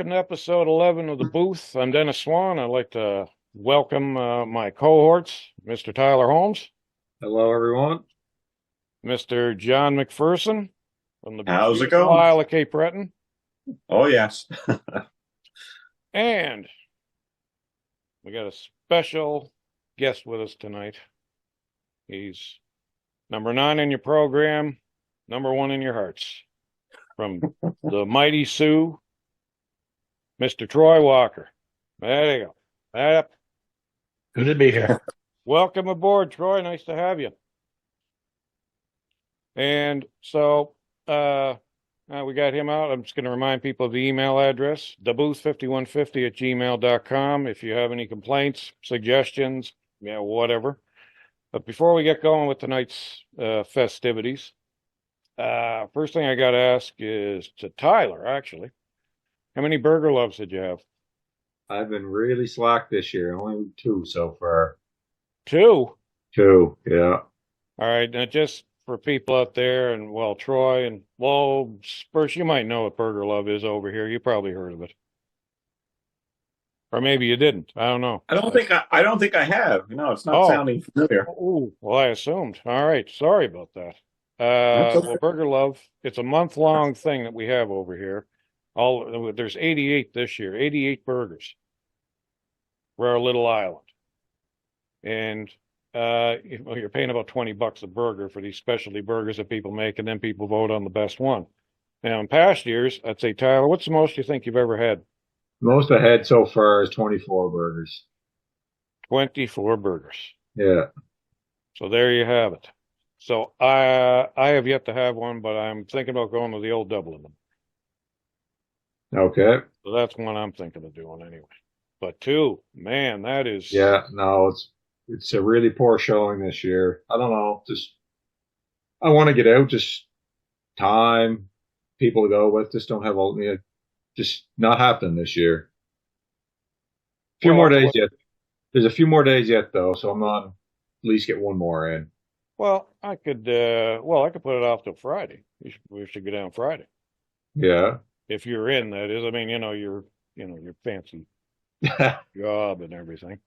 welcome to episode 11 of The Booth. I'm Dennis Swan. I'd like to welcome my cohorts, Mr. Tyler Holmes, Hello, everyone. Mr. John McPherson from the How's it beautiful going? Isle of Cape Breton, Oh, yes. and we got a special guest with us tonight. He's number 9 in your program, number 1 in your hearts. From the mighty Sioux, Mr. Troy Walker. There you go. Yep. Good to be here. Welcome aboard, Troy. Nice to have you. And so we got him out. I'm just going to remind people of the email address, thebooth5150@gmail.com. If you have any complaints, suggestions, whatever. But before we get going with tonight's festivities, first thing I got to ask is to Tyler, actually. How many burger loves did you have? I've been really slack this year. Only 2 so far. 2? 2, yeah. All right. Now, just for people out there, and well, Troy, and well, Spurs, you might know what Burger Love is over here. You probably heard of it. Or maybe you didn't. I don't know. I don't think I have. It's not sounding familiar. Oh, well, I assumed. All right. Sorry about that. That's okay. Well, Burger Love, it's a month-long thing that we have over here. There's 88 this year, 88 burgers for our little island. And you're paying about $20 a burger for these specialty burgers that people make, and then people vote on the best one. Now, in past years, I'd say, Tyler, what's the most you think you've ever had? Most I had so far is 24 burgers. 24 burgers. Yeah. So there you have it. So I have yet to have one, but I'm thinking about going to the old Dublin. Okay. So that's one I'm thinking of doing anyway. But 2, man, that is... Yeah, no, it's a really poor showing this year. I don't know. I want to get out. Just time, people to go with. Just don't have just not happening this year. A few more days yet. There's a few more days yet, though, so I'm on. At least get one more in. Well, I could put it off till Friday. We should go down Friday. Yeah. If you're in, that is. I mean, your fancy job and everything.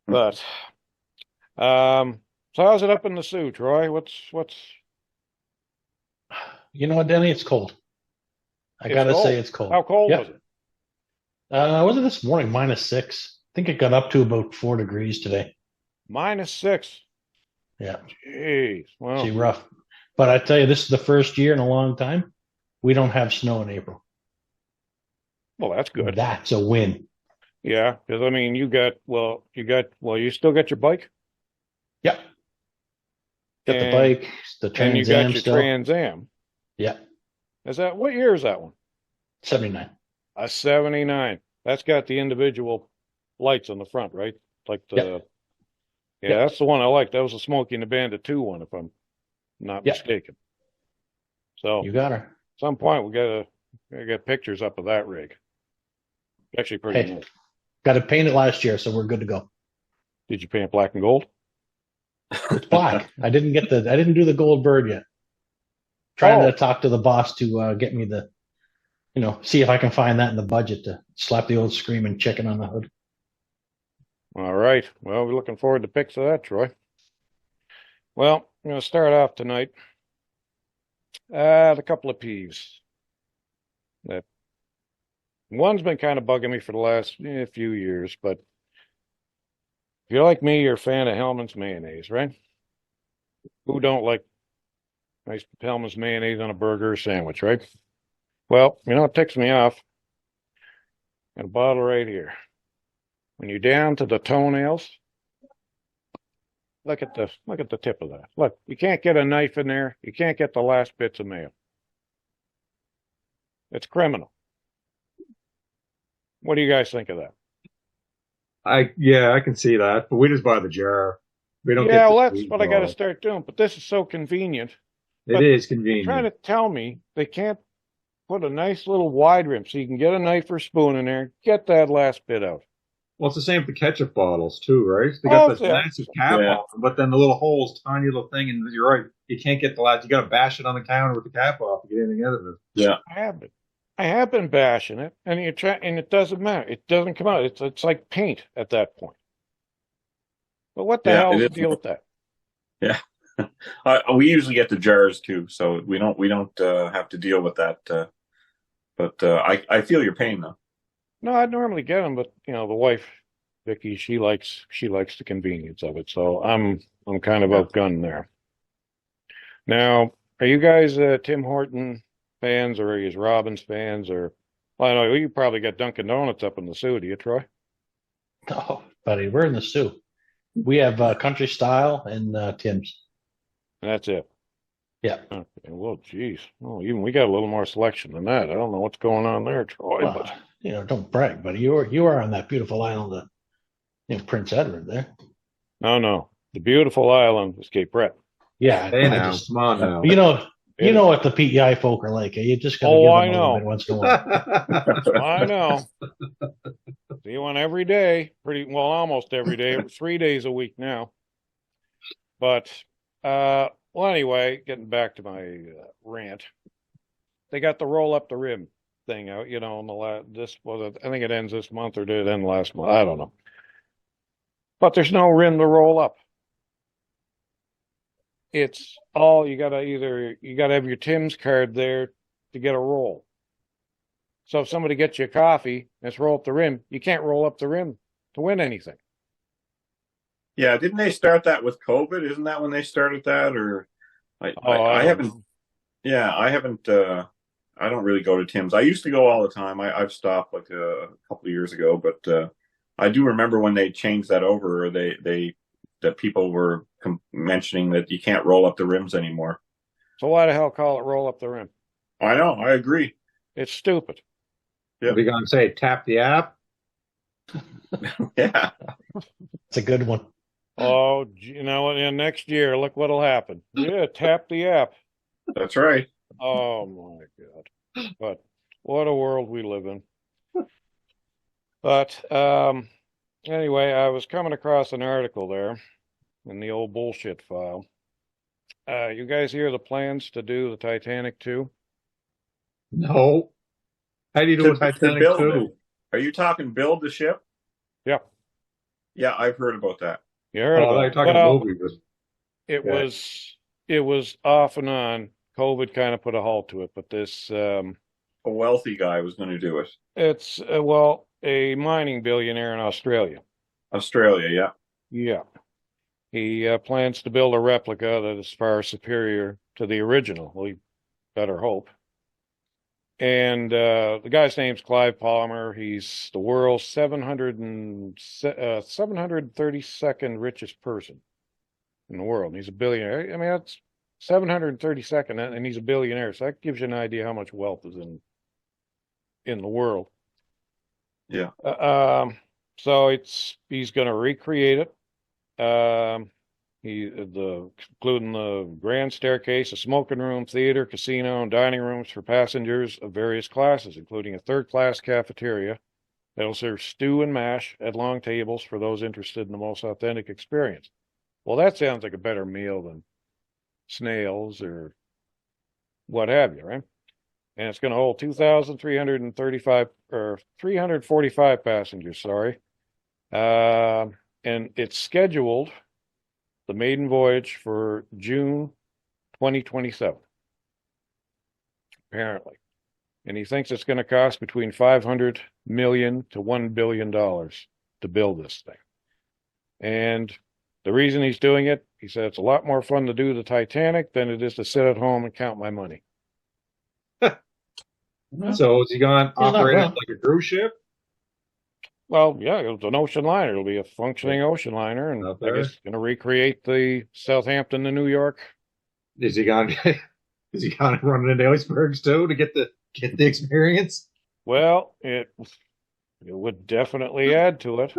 But, so how's it up in the Sioux, Troy? What's? You know what, Denny? It's cold. I gotta say it's cold. How cold was it? Was it this morning? -6. I think it got up to about 4 degrees today. -6. Yeah. Jeez. Well, see, rough. But I tell you, this is the first year in a long time we don't have snow in April. Well, that's good. That's a win. Yeah, because I mean, you still got your bike? Yep. Got the bike, the Trans Am. And you got your Trans Am. Yeah. What year is that one? 79. A 79. That's got the individual lights on the front, right? Like the... Yeah, that's the one I like. That was the Smokey and the Bandit 2 one, if I'm not mistaken. So you got her. At some point we gotta get pictures up of that rig. Actually pretty nice. Got it painted last year, so we're good to go. Did you paint black and gold? It's black. I didn't do the gold bird yet. Trying to talk to the boss to get me see if I can find that in the budget to slap the old screaming chicken on the hood. All right. Well, we're looking forward to pics of that, Troy. Well, I'm going to start off tonight. A couple of peeves. That one's been kind of bugging me for the last few years, but if you're like me, you're a fan of Hellmann's mayonnaise, right? Who don't like nice Hellmann's mayonnaise on a burger or sandwich, right? Well, it ticks me off. Got a bottle right here. When you're down to the toenails, look at the tip of that. Look, you can't get a knife in there. You can't get the last bits of mayo. It's criminal. What do you guys think of that? I can see that, but we just buy the jar. We don't. Yeah, well, that's what I got to start doing. But this is so convenient. It is convenient. They're trying to tell me they can't put a nice little wide rim so you can get a knife or spoon in there, get that last bit out. Well, it's the same with the ketchup bottles too, right? They got this massive cap off, but then the little holes, tiny little thing, and you're right, you can't get the last. You got to bash it on the counter with the cap off to get anything out of it. Yeah, I have it. I have been bashing it, and you try, and it doesn't matter. It doesn't come out. It's like paint at that point. But what the Yeah, hell it is the is. deal with that? Yeah. We usually get the jars too, so we don't have to deal with that. But I feel your pain though. No, I'd normally get them, but the wife, Vicky, she likes the convenience of it. So I'm kind of Yeah. outgunned there. Now, are you guys Tim Horton fans, or are you Robbins fans, or well, I know you probably got Dunkin' Donuts up in the Sioux, do you, Troy? Oh, buddy, we're in the Sioux. We have Country Style and Tim's. That's it. Yeah. Okay, well, geez. Well, even we got a little more selection than that. I don't know what's going on there, Troy, but Well, don't brag, buddy. You are on that beautiful island of Prince Edward there. no. The beautiful island is Cape Breton. Yeah, Hey I now, just come on now. you know what the PEI folk are like. You just got to Oh, give them I a little know. bit once in a while. I know. See one every day, pretty well, almost every day, 3 days a week now. But well, anyway, getting back to my rant, they got the roll up the rim thing out. In this was I think it ends this month, or did it end last month? I don't know. But there's no rim to roll up. It's all you gotta have your Tim's card there to get a roll. So if somebody gets you a coffee and it's roll up the rim, you can't roll up the rim to win anything. Yeah, didn't they start that with COVID? Isn't that when they started that? Or I I don't haven't. know. Yeah, I haven't. I don't really go to Tim's. I used to go all the time. I've stopped like a couple of years ago, but I do remember when they changed that over. Or they that people were mentioning that you can't roll up the rims anymore. So why the hell call it roll up the rim? I know. I agree. It's stupid. Yeah. Are we going to say tap the app? Yeah. It's a good one. Oh, and next year, look what'll happen. Yeah, tap the app. That's right. Oh my God. But what a world we live in. But anyway, I was coming across an article there in the old bullshit file. You guys hear the plans to do the Titanic 2? No. How do you do a To Titanic build 2? it. Are you talking build the ship? Yep. Yeah, I've heard about that. You heard Oh, about they're it. talking Well, movie, but it yeah. was off and on. COVID kind of put a halt to it, but this A wealthy guy was going to do it. it's well, a mining billionaire in Australia. Australia, yeah. Yeah. He plans to build a replica that is far superior to the original. We better hope. And the guy's name's Clive Palmer. He's the world's 732nd richest person in the world. He's a billionaire. I mean, that's 732nd, and he's a billionaire. So that gives you an idea how much wealth is in the world. Yeah. So he's going to recreate it. Including the grand staircase, a smoking room, theater, casino, and dining rooms for passengers of various classes, including a third-class cafeteria that'll serve stew and mash at long tables for those interested in the most authentic experience. Well, that sounds like a better meal than snails or what have you, right? And it's going to hold 2,335 or 345 passengers, sorry. And it's scheduled the maiden voyage for June 2027, apparently. And he thinks it's going to cost between $500 million to $1 billion to build this thing. And the reason he's doing it, he said, it's a lot more fun to do the Titanic than it is to sit at home and count my money. So is he going to He's not operate it wrong. like a cruise ship? Well, yeah, it's an ocean liner. It'll be a functioning ocean liner, and Out I there. guess going to recreate the Southampton to New York. Is he going to is he going to run into icebergs too to get the experience? Well, it would definitely add to it.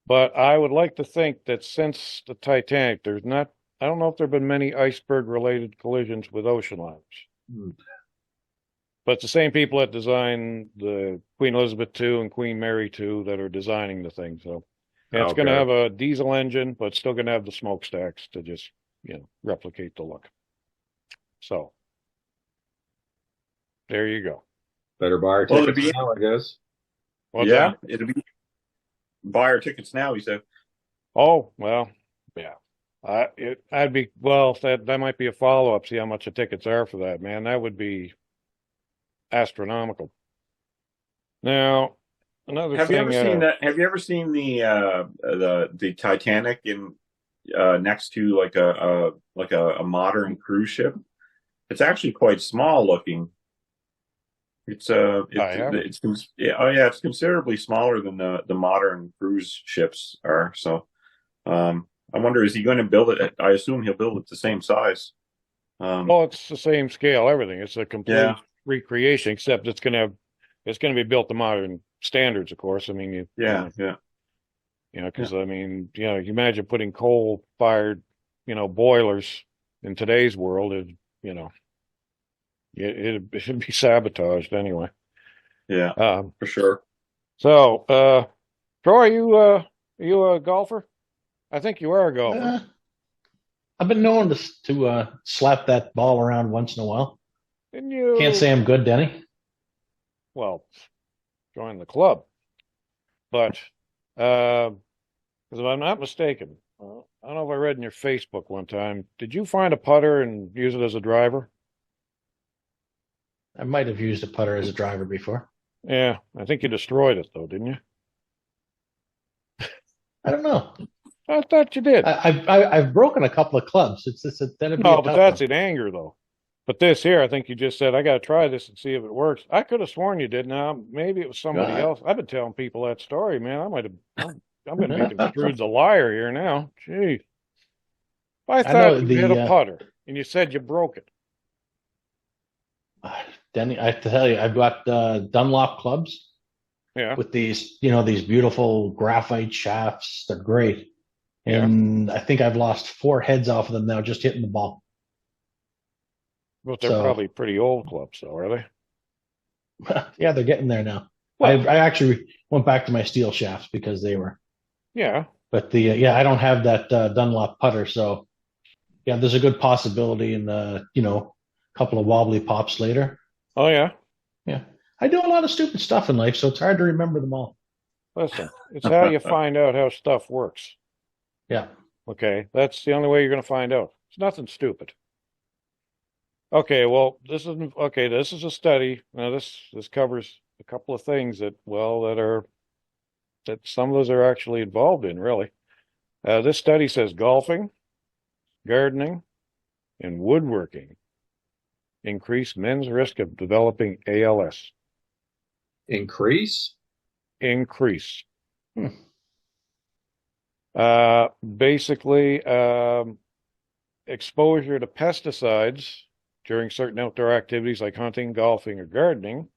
But I would like to think that since the Titanic, I don't know if there have been many iceberg-related collisions with ocean liners. Hmm. But it's the same people that designed the Queen Elizabeth II and Queen Mary II that are designing the thing. So, and it's going to Okay. have a diesel engine, but it's still going to have the smokestacks to just, replicate the look. So, there you go. Better buy our Well, to tickets be now, I guess. What's yeah, that? it'll be buy our tickets now. He said. Oh, well, yeah. I'd be, well, that might be a follow-up. See how much the tickets are for that, man. That would be astronomical. Now, another Have you ever thing, seen that? Have you ever seen the Titanic in next to like a modern cruise ship? It's actually quite small looking. I haven't. Yeah, oh yeah, it's considerably smaller than the modern cruise ships are. So I wonder, is he going to build it? I assume he'll build it the same size. Well, it's the same scale, everything. It's a Yeah, complete recreation, except it's gonna be built to modern standards, of course. I mean, yeah, yeah, yeah, because I mean, you imagine putting coal-fired, boilers in today's world, you know, it'd be sabotaged anyway. yeah, Um, for sure. so, Troy, are you a golfer? I think you are a golfer. Uh, I've been known to slap that ball around once in a while. Didn't Can't you? say I'm good, Denny. Well, join the club, but because if I'm not mistaken, I don't know if I read in your Facebook one time. Did you find a putter and use it as a driver? I might have used a putter as a driver before. Yeah, I think you destroyed it though, didn't you? I don't know. I thought you did. I've broken a couple of clubs. That'd be No, a but tough that's one. in anger though. But this here, I think you just said, I got to try this and see if it works. I could have sworn you did. Now, maybe it was somebody God. else. I've been telling people that story, man. I'm going to be construed as a liar here now. Gee. I I know thought you hit a the putter and you said you broke it. Denny. I have to tell you, I've got Dunlop clubs Yeah, with these beautiful graphite shafts. They're great, yeah. and I think I've lost 4 heads off of them now just hitting the ball. But they're So probably pretty old clubs, though, are they? yeah, they're getting there now. Well, I actually went back to my steel shafts because they were. yeah. But yeah, I don't have that Dunlop putter, so yeah, there's a good possibility in the couple of wobbly pops later. Oh, yeah. Yeah, I do a lot of stupid stuff in life, so it's hard to remember them all. Listen, it's how you find out how stuff works. Yeah, Okay, that's the only way you're going to find out. It's nothing stupid. Okay, well, this is a study. Now this covers a couple of things that some of those are actually involved in, really. This study says golfing, gardening, and woodworking increase men's risk of developing ALS. Increase? Increase. Hmm. Basically, exposure to pesticides during certain outdoor activities like hunting, golfing, or gardening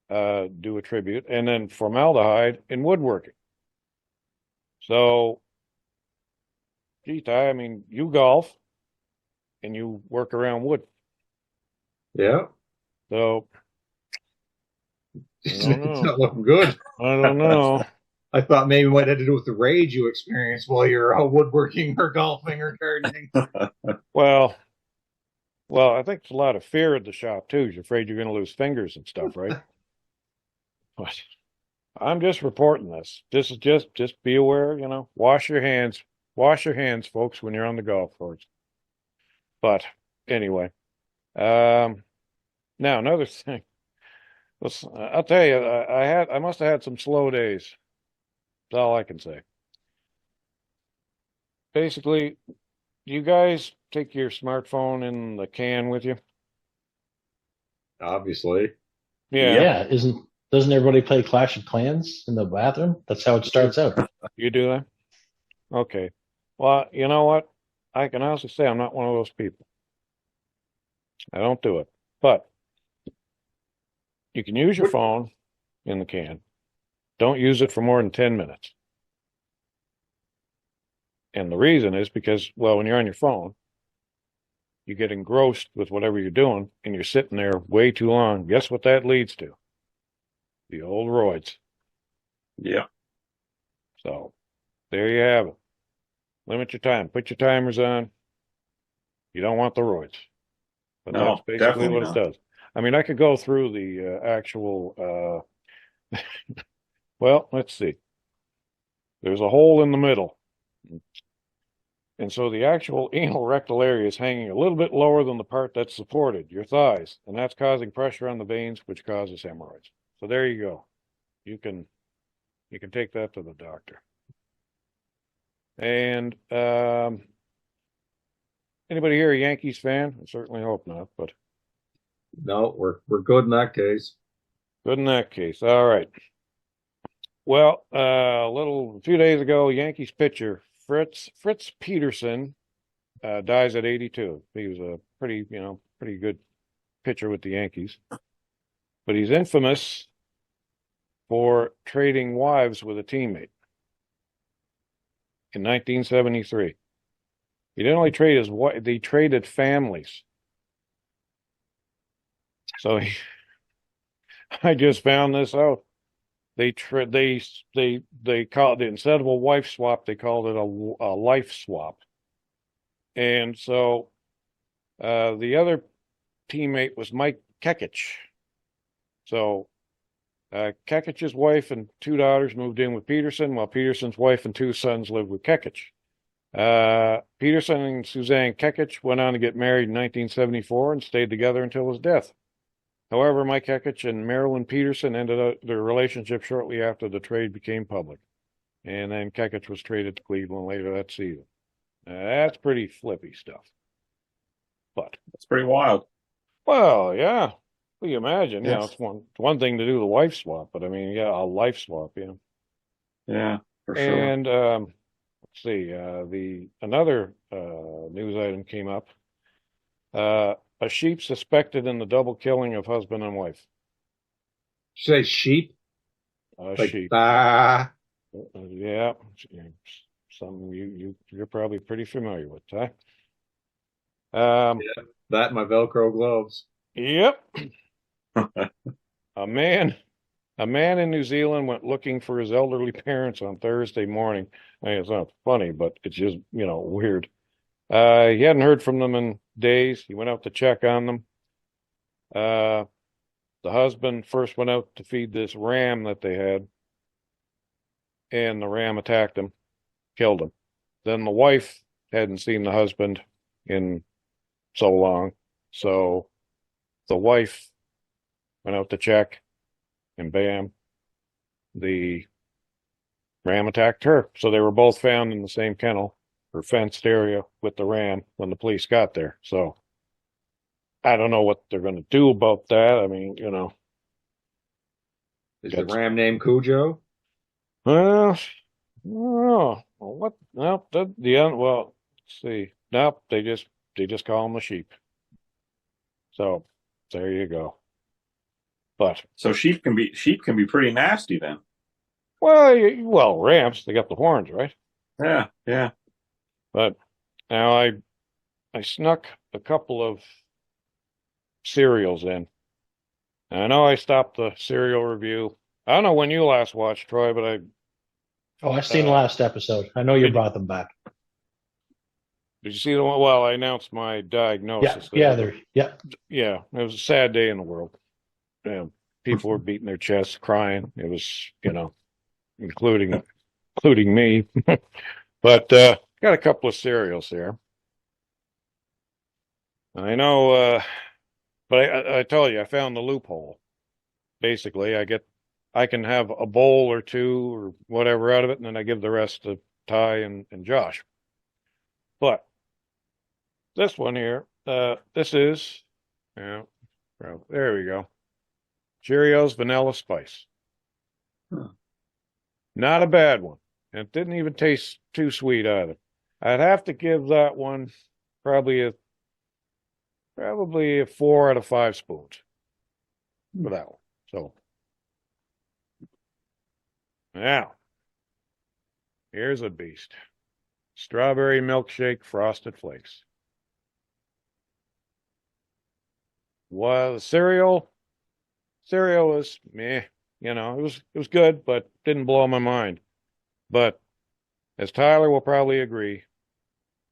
do attribute, and then formaldehyde in woodworking. So, gee, Ty, I mean, you golf and you work around wood. Yeah. So, I don't It's know. not looking good. I don't know. I thought maybe it might have to do with the rage you experience while you're out woodworking or golfing or gardening. Well, I think there's a lot of fear at the shop too. You're afraid you're going to lose fingers and stuff, right? But I'm just reporting this. This is just be aware, wash your hands. Wash your hands, folks, when you're on the golf course. But anyway, now another thing. I'll tell you, I must have had some slow days. That's all I can say. Basically, do you guys take your smartphone in the can with you? Obviously. Yeah, Yep. yeah. Doesn't everybody play Clash of Clans in the bathroom? That's how it starts out. you do that? Okay. Well, you know what? I can honestly say I'm not one of those people. I don't do it. But you can use your What- phone in the can. Don't use it for more than 10 minutes. And the reason is because, well, when you're on your phone, you get engrossed with whatever you're doing and you're sitting there way too long. Guess what that leads to? The old roids. Yeah. So there you have it. Limit your time. Put your timers on. You don't want the roids. But that's No, basically definitely what it not. does. I mean, I could go through the actual, well, let's see. There's a hole in the middle. And so the actual anal rectal area is hanging a little bit lower than the part that's supported, your thighs, and that's causing pressure on the veins, which causes hemorrhoids. So there you go. You can take that to the doctor. And anybody here a Yankees fan? I certainly hope not, but No, we're good in that case. good in that case. All right. Well, a few days ago, Yankees pitcher Fritz Peterson dies at 82. He was a pretty good pitcher with the Yankees, but he's infamous for trading wives with a teammate in 1973. He didn't only trade his wife; they traded families. So I just found this out. They called it, instead of a wife swap, they called it a life swap. And so the other teammate was Mike Kekich. So Kekich's wife and two daughters moved in with Peterson, while Peterson's wife and two sons lived with Kekich. Peterson and Suzanne Kekich went on to get married in 1974 and stayed together until his death. However, Mike Kekich and Marilyn Peterson ended their relationship shortly after the trade became public. And then Kekich was traded to Cleveland later that season. That's pretty flippy stuff. But That's pretty wild. well, yeah. Well, you imagine, Yes. it's one thing to do the wife swap, but I mean, yeah, a life swap, Yeah, for sure. And let's see, another news item came up. A sheep suspected in the double killing of husband and wife. Say sheep, A like sheep. ah, Yeah, something you're probably pretty familiar with, huh? that and my Velcro gloves. Yep. A man in New Zealand went looking for his elderly parents on Thursday morning. I mean, it's not funny, but it's just, weird. He hadn't heard from them in days. He went out to check on them. The husband first went out to feed this ram that they had, and the ram attacked him, killed him. Then the wife hadn't seen the husband in so long, so the wife went out to check, and bam, the ram attacked her. So they were both found in the same kennel or fenced area with the ram when the police got there. So I don't know what they're going to do about that. I mean, Is the ram named Cujo? well, oh, what? Nope. Well, let's see. Nope. They just call them the sheep. So there you go. But So sheep can be pretty nasty then. well, rams, they got the horns, right? Yeah, yeah. But now I snuck a couple of cereals in. I know I stopped the cereal review. I don't know when you last watched, Troy, but Oh, I've seen the last episode. I know you did- brought them back. did you see the one? Well, I announced my diagnosis. Yeah. Yeah, it was a sad day in the world. Yeah, people were beating their chests, crying. It was, including me. But got a couple of cereals here. I know, but I tell you, I found the loophole. Basically, I can have a bowl or two or whatever out of it, and then I give the rest to Ty and Josh. But this one here, this is, yeah, well, there we go. Cheerios Vanilla Spice. Huh. Not a bad one. And it didn't even taste too sweet either. I'd have to give that one probably a 4 out of 5 spoons for that one. So now here's a beast. Strawberry milkshake frosted flakes. Well, the cereal was meh. It was good, but didn't blow my mind. But as Tyler will probably agree,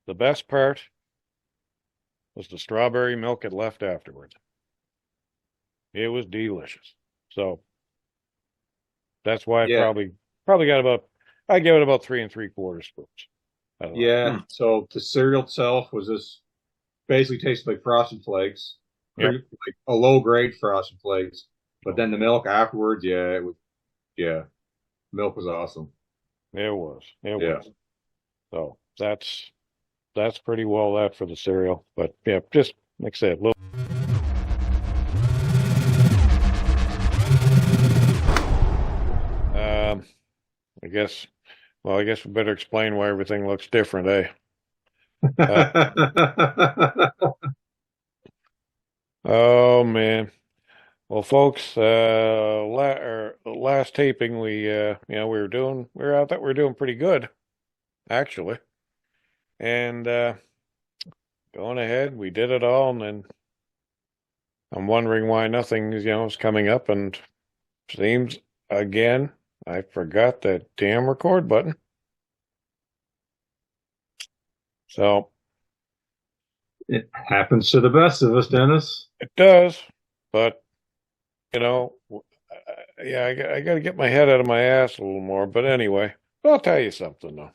the best part was the strawberry milk it left afterwards. It was delicious. So that's why I Yeah, probably got about, I give it about 3 3/4 spoons. I don't know. yeah. So the cereal itself was just basically tasted like Frosted Flakes, Yep. pretty like a low grade Frosted Flakes. But Oh, then the milk afterwards, yeah, it was yeah, milk was awesome. it was. It Yeah. was. So that's pretty well that for the cereal. But yeah, just like I said, little. I guess. Well, I guess we better explain why everything looks different, eh? Uh, oh man. Well, folks, last taping we were out that we were doing pretty good actually, and going ahead, we did it all, and then I'm wondering why nothing is coming up, and seems again I forgot that damn record button. So It happens to the best of us, Dennis. it does, but yeah, I got to get my head out of my ass a little more. But anyway, I'll tell you something though.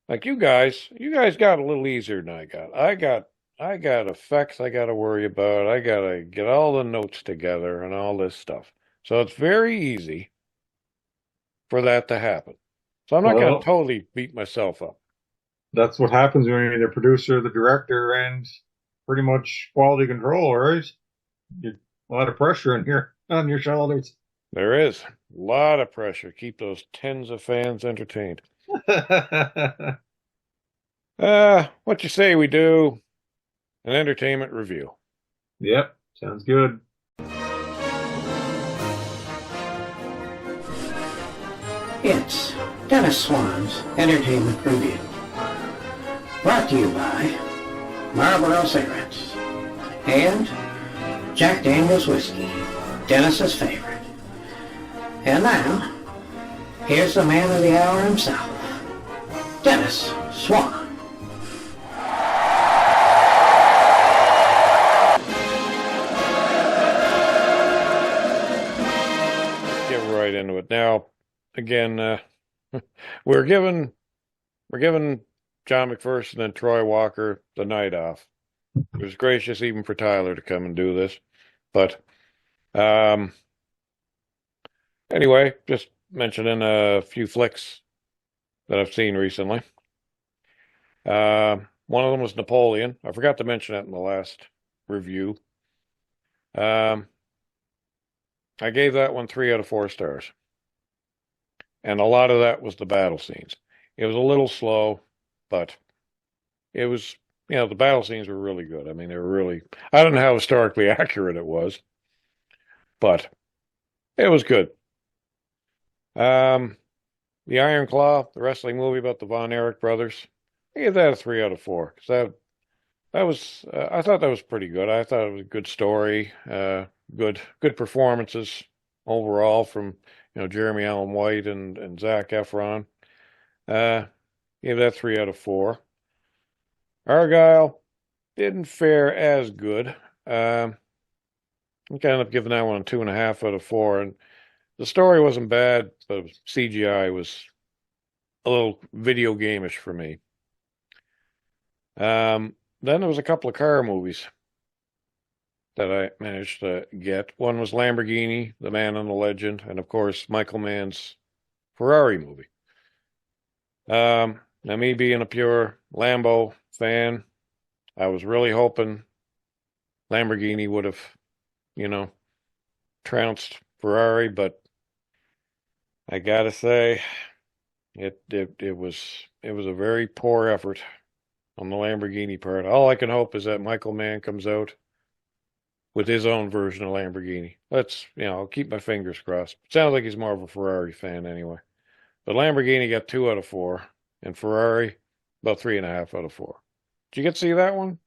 Like you guys got a little easier than I got. I got effects I got to worry about. I got to get all the notes together and all this stuff. So it's very easy for that to happen. So I'm not going to Well, totally beat myself up. that's what happens when you're the producer, the director, and pretty much quality control, right? You, a lot of pressure in here on your shoulders. There is a lot of pressure. Keep those tens of fans entertained. What you say we do an entertainment review? Yep, sounds good. It's Dennis Swan's Entertainment Review. Brought to you by Marlboro Cigarettes and Jack Daniels Whiskey, Dennis's favorite. And now, here's the man of the hour himself, Dennis Swan. Get right into it. Now, again, we're giving John McPherson and Troy Walker the night off. It was gracious even for Tyler to come and do this. But um, anyway, just mentioning a few flicks that I've seen recently. One of them was Napoleon. I forgot to mention that in the last review. I gave that one 3 out of 4 stars. And a lot of that was the battle scenes. It was a little slow, but it was, the battle scenes were really good. I mean, they were really, I don't know how historically accurate it was, but it was good. The Iron Claw, the wrestling movie about the Von Erich brothers, I gave that a 3 out of 4 because that was I thought that was pretty good. I thought it was a good story, good performances overall from Jeremy Allen White and Zac Efron. Uh, Gave that 3 out of 4. Argyle didn't fare as good. I think I ended up giving that one a 2.5 out of 4. And the story wasn't bad, but CGI was a little video game-ish for me. Then there was a couple of car movies that I managed to get. One was Lamborghini, The Man and the Legend, and of course Michael Mann's Ferrari movie. Now me being a pure Lambo fan, I was really hoping Lamborghini would have, trounced Ferrari, but I gotta say, it was a very poor effort on the Lamborghini part. All I can hope is that Michael Mann comes out with his own version of Lamborghini. I'll keep my fingers crossed. Sounds like he's more of a Ferrari fan anyway. But Lamborghini got 2 out of 4, and Ferrari about 3.5 out of 4. Did you get to see that one?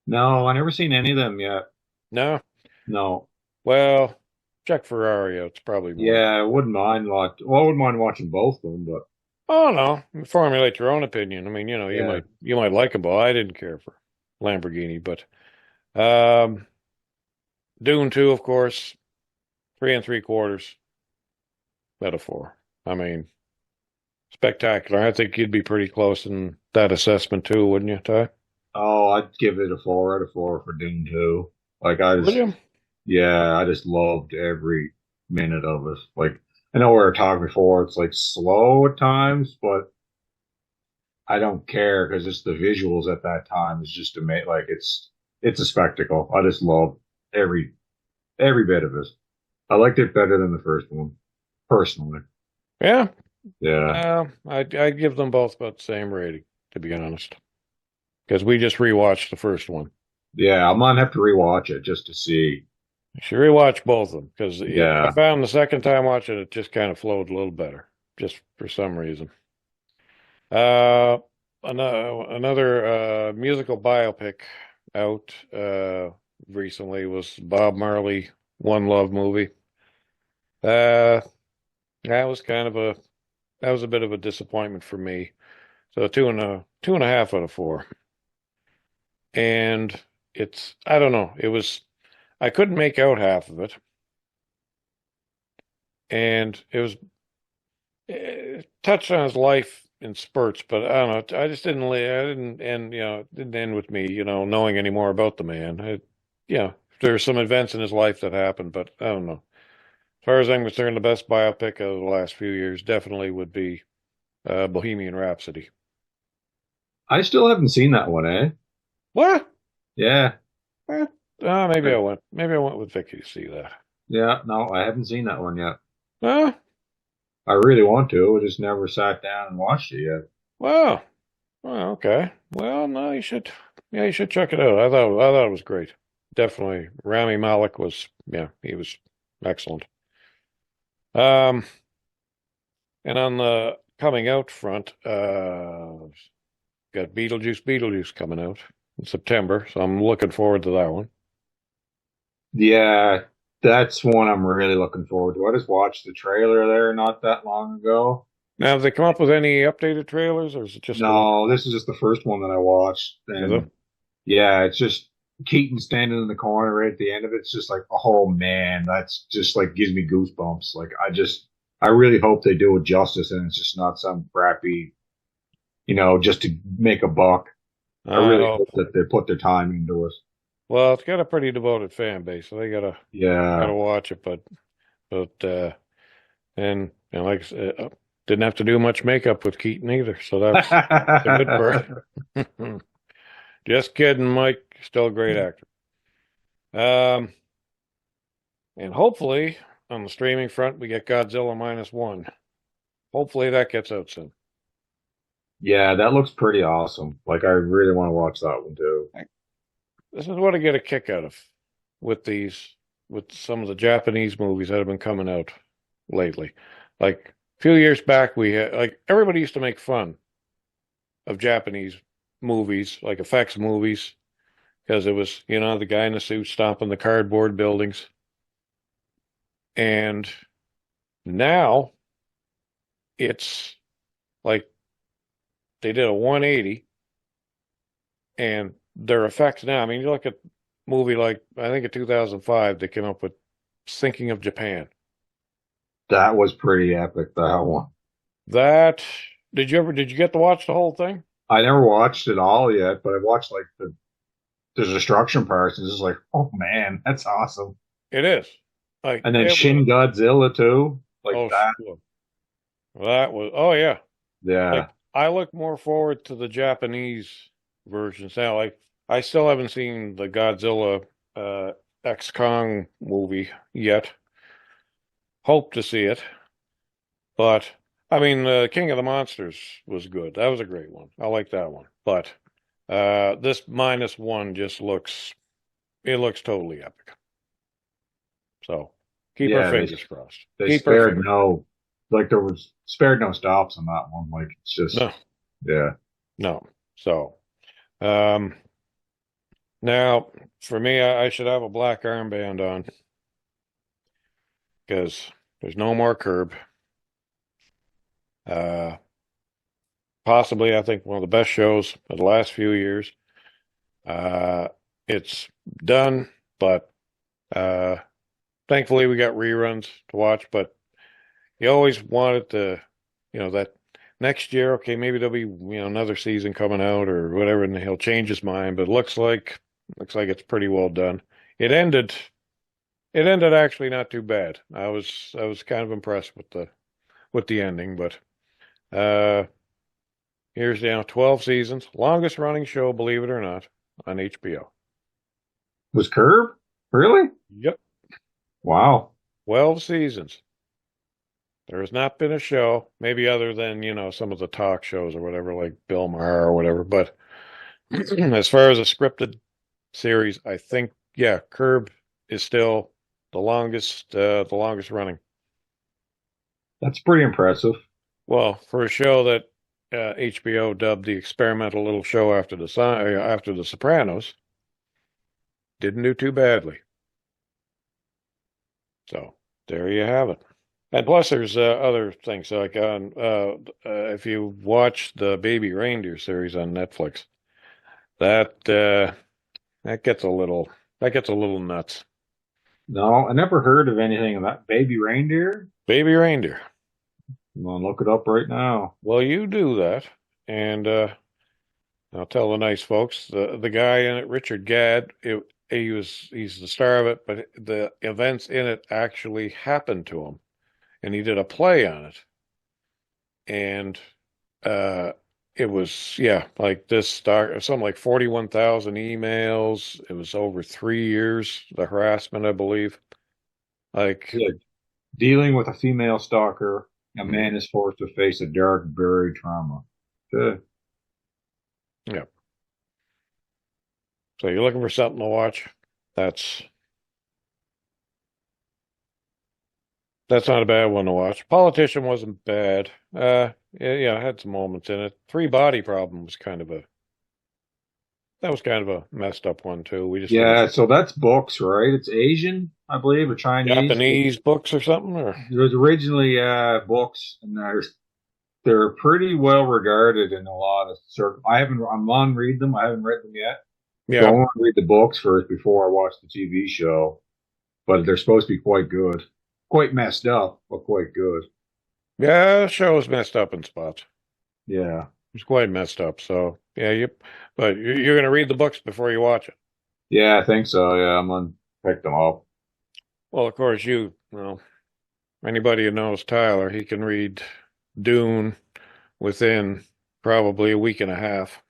No, I never seen any of them yet. No? No. Well, check Ferrari out. It's probably more. Yeah, I wouldn't mind I wouldn't mind watching both of them, but Oh no, formulate your own opinion. I mean, yeah. you might like them, but I didn't care for Lamborghini, but um, Dune 2, of course, 3 3/4 out of 4. I mean, spectacular. I think you'd be pretty close in that assessment too, wouldn't you, Ty? Oh, I'd give it a 4 out of 4 for Dune 2. Like I Would just, you? yeah, I just loved every minute of it. Like I know we were talking before, it's like slow at times, but I don't care because it's the visuals at that time is just amazing. Like it's a spectacle. I just love every every bit of it. I liked it better than the first one, personally. Yeah. Yeah. I'd give them both about the same rating, to be honest, because we just rewatched the first one. Yeah, I might have to rewatch it just to see. You should rewatch both of them because I Yeah. found the second time watching it just kind of flowed a little better, just for some reason. Uh, another musical biopic out recently was Bob Marley One Love movie. Uh, that was a bit of a disappointment for me. So two and a half out of 4. And I don't know, I couldn't make out half of it. And it touched on his life in spurts, but I don't know. It didn't end with me, knowing any more about the man. There's some events in his life that happened, but I don't know. As far as I'm concerned, the best biopic of the last few years definitely would be Bohemian Rhapsody. I still haven't seen that one, eh? What? Yeah. Eh, maybe I went with Vicky to see that. Yeah, no, I haven't seen that one yet. Oh, I really want to. I just never sat down and watched it yet. well, okay. Well, no, you should. Yeah, you should check it out. I thought it was great. Definitely, Rami Malek he was excellent. Um, and on the coming out front, got Beetlejuice coming out in September, so I'm looking forward to that one. Yeah, that's one I'm really looking forward to. I just watched the trailer there not that long ago. Now, have they come up with any updated trailers, or is it just the one? No, this is just the first one that I watched. Is it? And yeah, it's just Keaton standing in the corner right at the end of it. It's just like, oh man, that's just like gives me goosebumps. Like I really hope they do it justice and it's just not some crappy, just to make a buck. I I really hope. hope that they put their time into it. Well, it's got a pretty devoted fan base, so they gotta Yeah. watch it. But and like I said, didn't have to do much makeup with Keaton either, so that's a good perk. Just kidding, Mike. Still a great actor. Um, and hopefully on the streaming front we get Godzilla -1. Hopefully that gets out soon. Yeah, that looks pretty awesome. Like I really want to watch that one too. This is what I get a kick out of with with some of the Japanese movies that have been coming out lately. Like a few years back, we had like everybody used to make fun of Japanese movies, like effects movies, because it was, the guy in the suit stomping the cardboard buildings. And now it's like they did a 180 and their effects now. I mean, you look at a movie like, I think in 2005, they came up with Thinking of Japan. That was pretty epic, that one. That, did you get to watch the whole thing? I never watched it all yet, but I watched like the destruction parts and it's just like, oh man, that's awesome. It is. Like, And then it Shin was, Godzilla too. Like oh, that. sure. That was, oh yeah. Yeah. Like, I look more forward to the Japanese versions now. Like, I still haven't seen the Godzilla X Kong movie yet. Hope to see it, but I mean, King of the Monsters was good. That was a great one. I like that one. But this -1 just looks totally epic. So keep our Yeah, fingers crossed. they Keep our spared fingers. no like there was spared no stops on that one. Like it's just No, yeah. no. So um, now for me, I should have a black armband on because there's no more Curb. Uh, Possibly, I think one of the best shows of the last few years. Uh, it's done, but Uh, Thankfully we got reruns to watch, but you always wanted to, that next year, okay, maybe there'll be, another season coming out or whatever, and he'll change his mind. But it looks like it's pretty well done. It ended it ended actually not too bad. I was kind of impressed with the ending, but uh here's 12 seasons, longest running show, believe it or not, on HBO. Was Curb? Really? Yep, Wow. 12 seasons. There has not been a show, maybe other than, some of the talk shows or whatever, like Bill Maher or whatever, but as far as a scripted series, I think, yeah, Curb is still the longest running. That's pretty impressive. Well, for a show that HBO dubbed the experimental little show after the Sopranos, didn't do too badly. So there you have it. And plus, there's other things like if you watch the Baby Reindeer series on Netflix, that that gets a little nuts. No, I never heard of anything of that. Baby Reindeer? Baby Reindeer. I'm gonna look it up right now. Well, you do that, and I'll tell the nice folks. The guy in it, Richard Gadd, he's the star of it, but the events in it actually happened to him, and he did a play on it, and uh, it was, yeah, like this something like 41,000 emails. It was over 3 years, the harassment, I believe. Like, Yeah. Dealing with a female stalker, a mhm, man is forced to face a dark, buried trauma. Good. yeah. So you're looking for something to watch? That's That's not a bad one to watch. Politician wasn't bad. Yeah, it had some moments in it. Three Body Problem was kind of a messed up one too. We just didn't Yeah, so that's books, right? It's Asian, I believe, or Chinese. Japanese books or something, or It was originally books, and they're pretty well regarded in a lot of circles. I'm on read them. I haven't read them yet, so I yeah, want to read the books first before I watch the TV show. But they're supposed to be quite good, quite messed up, but quite good. yeah. The show was messed up in spots. Yeah, It's quite messed up. So yeah, but you're gonna read the books before you watch it. yeah, I think so. Yeah, I'm gonna pick them up. Well, of course, anybody who knows Tyler, he can read Dune within probably a week and a half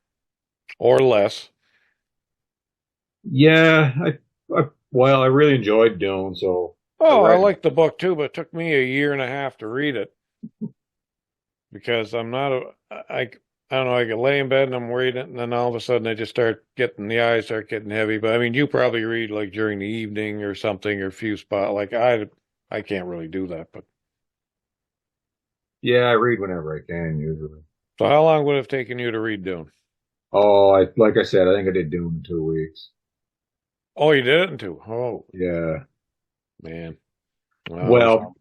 or less. Yeah, well, I really enjoyed Dune, so I Oh, I read. like the book too, but it took me a year and a half to read it because I'm not I don't know, I get lay in bed and I'm reading it, and then all of a sudden the eyes start getting heavy. But I mean, you probably read like during the evening or something or a few spot. Like I can't really do that. But Yeah, I read whenever I can usually. so how long would it have taken you to read Dune? Oh, like I said, I think I did Dune in 2 weeks. Oh, you did it in two. Oh Yeah. man, well, Well,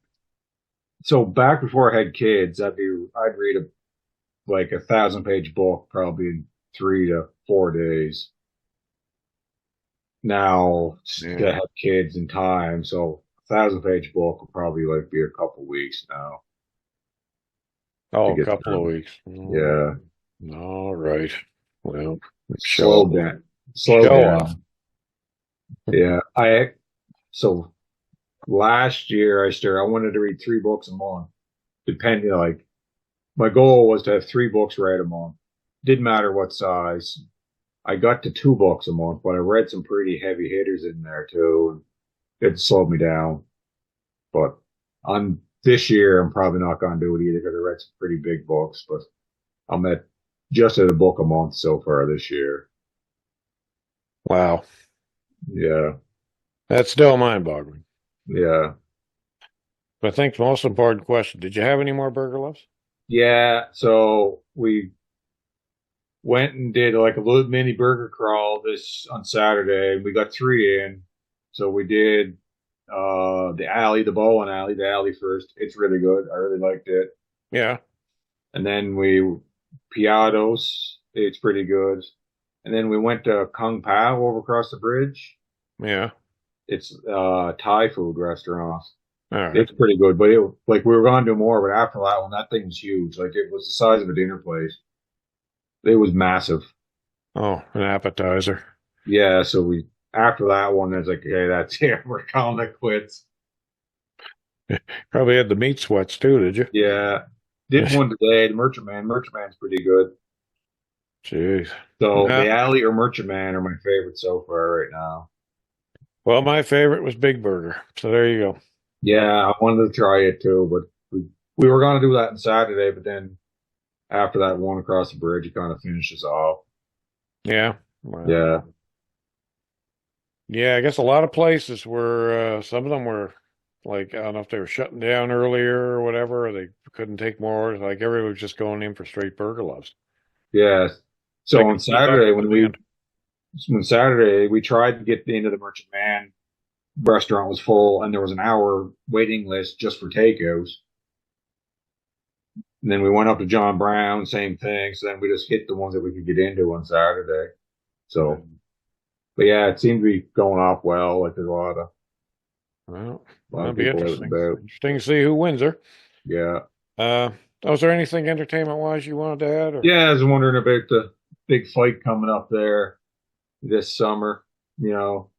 so back before I had kids, I'd read like 1,000 page book probably in 3 to 4 days. Now yeah. to have kids and time, so 1,000 page book will probably like be a couple weeks now to Oh, a get couple of through. weeks. Yeah, All right. Well, show slow down, slow show off. down. Yeah, so last year I wanted to read 3 books a month, depending like my goal was to have 3 books read a month. Didn't matter what size. I got to 2 books a month, but I read some pretty heavy hitters in there too. It slowed me down. But on this year, I'm probably not going to do it either because I read some pretty big books. But I'm just at a book a month so far this year. Wow, Yeah, that's still mind-boggling. yeah, But I think the most important question: did you have any more burger loaves? yeah. So we went and did like a little mini burger crawl this on Saturday. We got 3 in. So we did the Bowen Alley, the alley first. It's really good. I really liked it. Yeah, And then we Piatos, it's pretty good. And then we went to Kung Pao over across the bridge. yeah. It's Thai food restaurant. All right. It's pretty good, but like we were going to do more, but after that one, that thing was huge. Like it was the size of a dinner plate. It was massive. Oh, an appetizer. Yeah, so we after that one, it's like, okay, that's it. We're calling it quits. Probably had the meat sweats too, did you? Yeah, did one today. The Merchant Man. Merchant Man's pretty good. Jeez. So No. the Alley or Merchant Man are my favorites so far right now. Well, my favorite was Big Burger. So there you go. Yeah, I wanted to try it too, but we were going to do that on Saturday, but then after that one across the bridge, it kind of finishes off. Yeah. Well, Yeah, yeah, I guess a lot of places were, some of them were like, I don't know if they were shutting down earlier or whatever, or they couldn't take more orders. Like everyone was just going in for straight burger loves. yeah. They So could on keep up Saturday with demand. when Saturday we tried to get into the Merchant Man restaurant was full, and there was an hour waiting list just for takeouts. And then we went up to John Brown, same thing. So then we just hit the ones that we could get into on Saturday. So, but yeah, it seemed to be going off well. Like there's Well, a lot that'll of be people out and interesting. about. Interesting to see who wins her. Yeah. Uh, was there anything entertainment wise you wanted to add? Or Yeah, I was wondering about the big fight coming up there this summer. You know,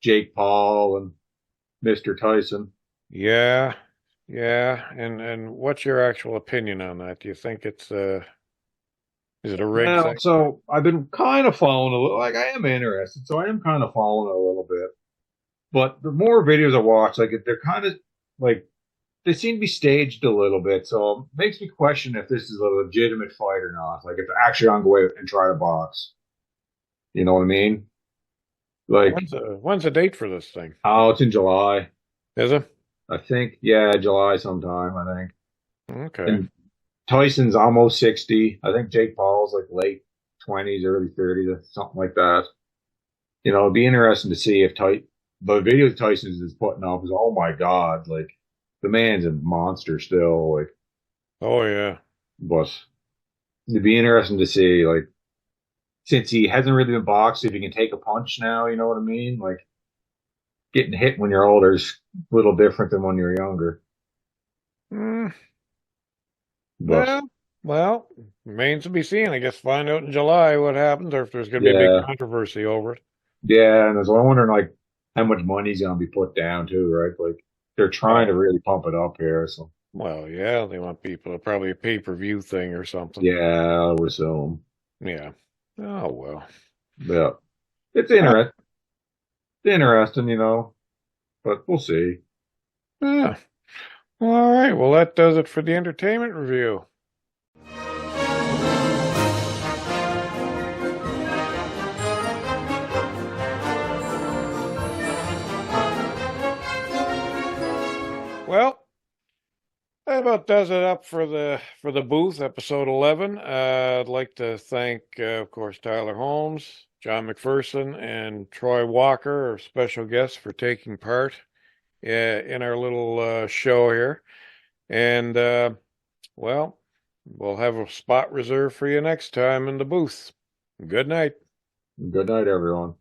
Jake Paul and Mr. Tyson. yeah, yeah, and what's your actual opinion on that? Do you think it's is it a rigged Well, thing? so I've been kind of following a little, like I am interested, so I am kind of following it a little bit. But the more videos I watch, like they're kind of like they seem to be staged a little bit, so it makes me question if this is a legitimate fight or not. Like if they're actually on the way and try to box. You know what I mean? Like, When's the date for this thing? oh, it's in July. Is it? I think, yeah, July sometime, I think. Okay. And Tyson's almost 60. I think Jake Paul's like late 20s, early 30s, something like that. You know, it'd be interesting to see if the video Tyson is putting up is, oh my God, like the man's a monster still. Like, Oh yeah. but it'd be interesting to see, like, since he hasn't really been boxed, if he can take a punch now, you know what I mean? Like, getting hit when you're older is a little different than when you're younger. Mm, But well, well, remains to be seen. I guess find out in July what happens, or if there's going to be a big yeah, controversy over it. yeah, and I was wondering like how much money's gonna be put down too, right? Like they're trying to Oh, really pump it up here, so well, yeah, they want people probably a pay-per-view thing or something. yeah, I would assume. Yeah. Oh well. Yeah, it's Uh, interesting, you know, but we'll see. yeah. All right. Well, that does it for the entertainment review. Well, that about does it up for the booth, episode 11. I'd like to thank, of course, Tyler Holmes, John McPherson, and Troy Walker, our special guests, for taking part in our little show here. And well, we'll have a spot reserved for you next time in the booth. Good night. Good night, everyone.